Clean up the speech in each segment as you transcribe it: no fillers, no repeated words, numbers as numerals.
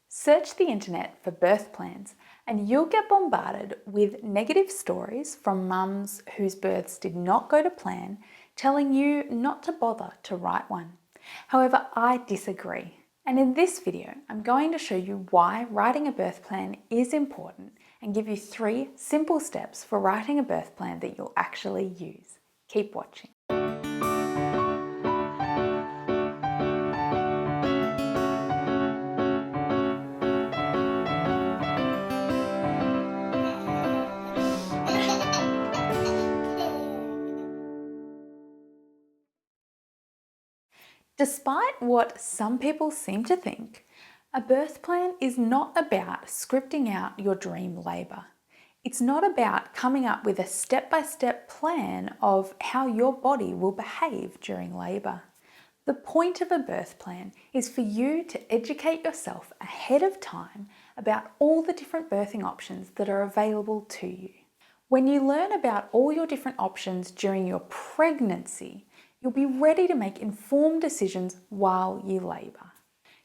Search the internet for birth plans and you'll get bombarded with negative stories from mums whose births did not go to plan, telling you not to bother to write one. However, I disagree. And in this video, I'm going to show you why writing a birth plan is important and give you 3 simple steps for writing a birth plan that you'll actually use. Keep watching. Despite what some people seem to think, a birth plan is not about scripting out your dream labour. It's not about coming up with a step-by-step plan of how your body will behave during labour. The point of a birth plan is for you to educate yourself ahead of time about all the different birthing options that are available to you. When you learn about all your different options during your pregnancy, you'll be ready to make informed decisions while you labour.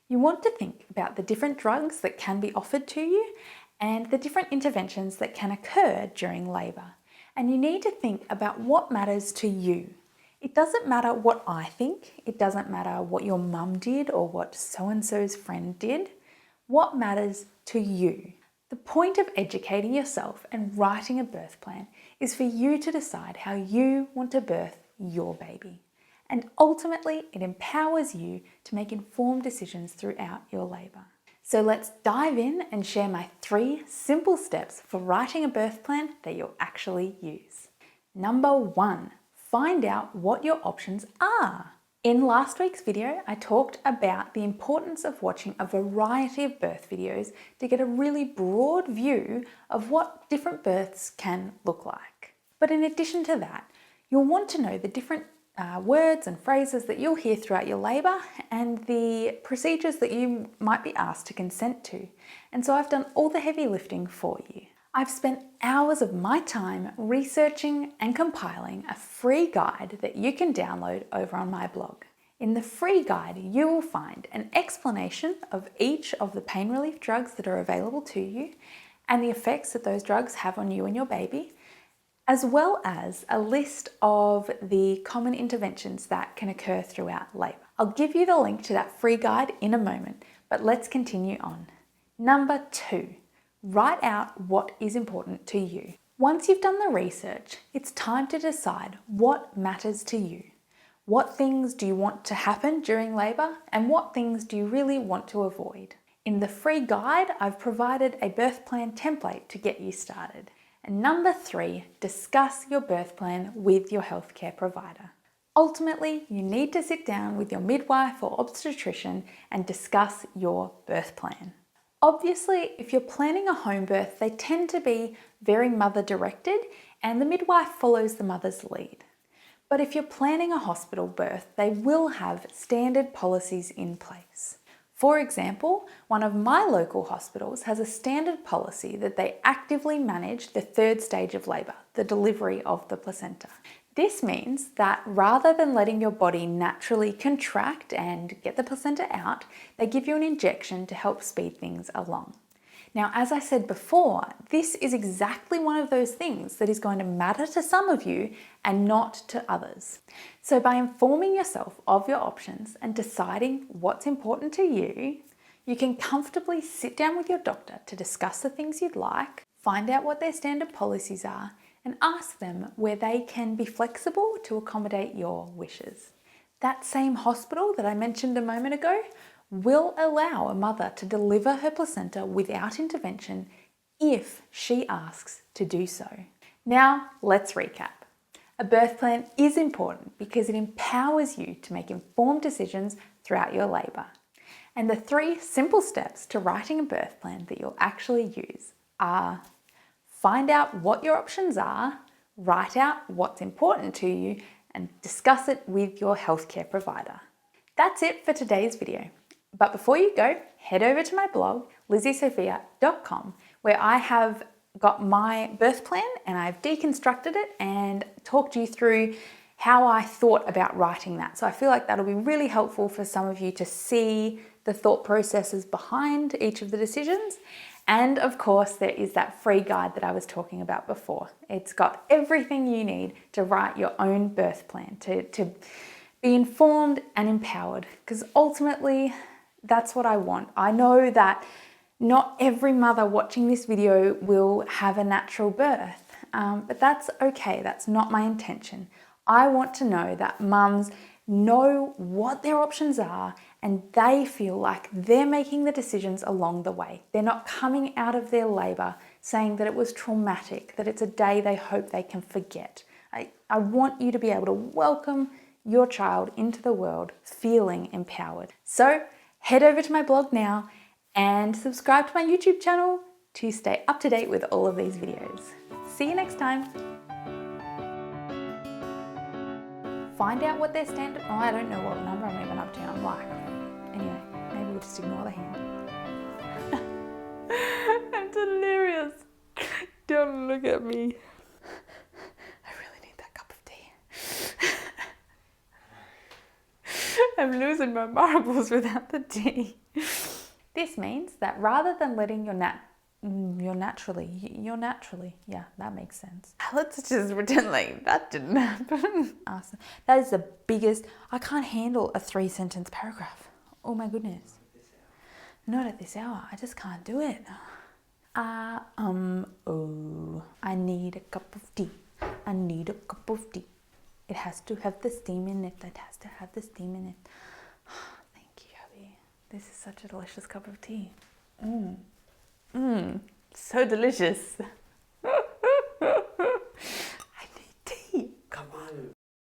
You want to think about the different drugs that can be offered to you and the different interventions that can occur during labour. And you need to think about what matters to you. It doesn't matter what I think, it doesn't matter what your mum did or what so-and-so's friend did. What matters to you? The point of educating yourself and writing a birth plan is for you to decide how you want to birth your baby. And ultimately, it empowers you to make informed decisions throughout your labour. So let's dive in and share my 3 simple steps for writing a birth plan that you'll actually use. Number 1, find out what your options are. In last week's video, I talked about the importance of watching a variety of birth videos to get a really broad view of what different births can look like. But in addition to that, you'll want to know the different words and phrases that you'll hear throughout your labour and the procedures that you might be asked to consent to. And so I've done all the heavy lifting for you. I've spent hours of my time researching and compiling a free guide that you can download over on my blog. In the free guide, you will find an explanation of each of the pain relief drugs that are available to you and the effects that those drugs have on you and your baby, as well as a list of the common interventions that can occur throughout labour. I'll give you the link to that free guide in a moment, but let's continue on. Number 2, write out what is important to you. Once you've done the research, it's time to decide what matters to you. What things do you want to happen during labour and what things do you really want to avoid? In the free guide, I've provided a birth plan template to get you started. And number 3, discuss your birth plan with your healthcare provider. Ultimately, you need to sit down with your midwife or obstetrician and discuss your birth plan. Obviously, if you're planning a home birth, they tend to be very mother-directed and the midwife follows the mother's lead. But if you're planning a hospital birth, they will have standard policies in place. For example, one of my local hospitals has a standard policy that they actively manage the 3rd stage of labour, the delivery of the placenta. This means that rather than letting your body naturally contract and get the placenta out, they give you an injection to help speed things along. Now, as I said before, this is exactly one of those things that is going to matter to some of you and not to others. So by informing yourself of your options and deciding what's important to you, you can comfortably sit down with your doctor to discuss the things you'd like, find out what their standard policies are, and ask them where they can be flexible to accommodate your wishes. That same hospital that I mentioned a moment ago will allow a mother to deliver her placenta without intervention if she asks to do so. Now, let's recap. A birth plan is important because it empowers you to make informed decisions throughout your labour. And the 3 simple steps to writing a birth plan that you'll actually use are: find out what your options are, write out what's important to you, and discuss it with your healthcare provider. That's it for today's video. But before you go, head over to my blog, lizziesophia.com, where I have got my birth plan and I've deconstructed it and talked you through how I thought about writing that. So I feel like that'll be really helpful for some of you to see the thought processes behind each of the decisions. And of course, there is that free guide that I was talking about before. It's got everything you need to write your own birth plan, to be informed and empowered, because ultimately that's what I want. I know that not every mother watching this video will have a natural birth, but that's okay. That's not my intention. I want to know that mums know what their options are and they feel like they're making the decisions along the way. They're not coming out of their labour saying that it was traumatic, that it's a day they hope they can forget. I want you to be able to welcome your child into the world feeling empowered. So head over to my blog now and subscribe to my YouTube channel to stay up to date with all of these videos. See you next time. Find out what their standard, I don't know what number I'm even up to. I'm like, anyway, maybe we'll just ignore the hand. I'm delirious. Don't look at me. I really need that cup of tea. I'm losing my marbles without the tea. This means that rather than letting you're naturally, yeah, that makes sense. Let's just pretend like that didn't happen. Awesome. That is the biggest, I can't handle a 3-sentence paragraph. Oh my goodness. Not at this hour, I just can't do it. Oh, I need a cup of tea. I need a cup of tea. It has to have the steam in it. It has to have the steam in it. Thank you, hubby. This is such a delicious cup of tea. So delicious.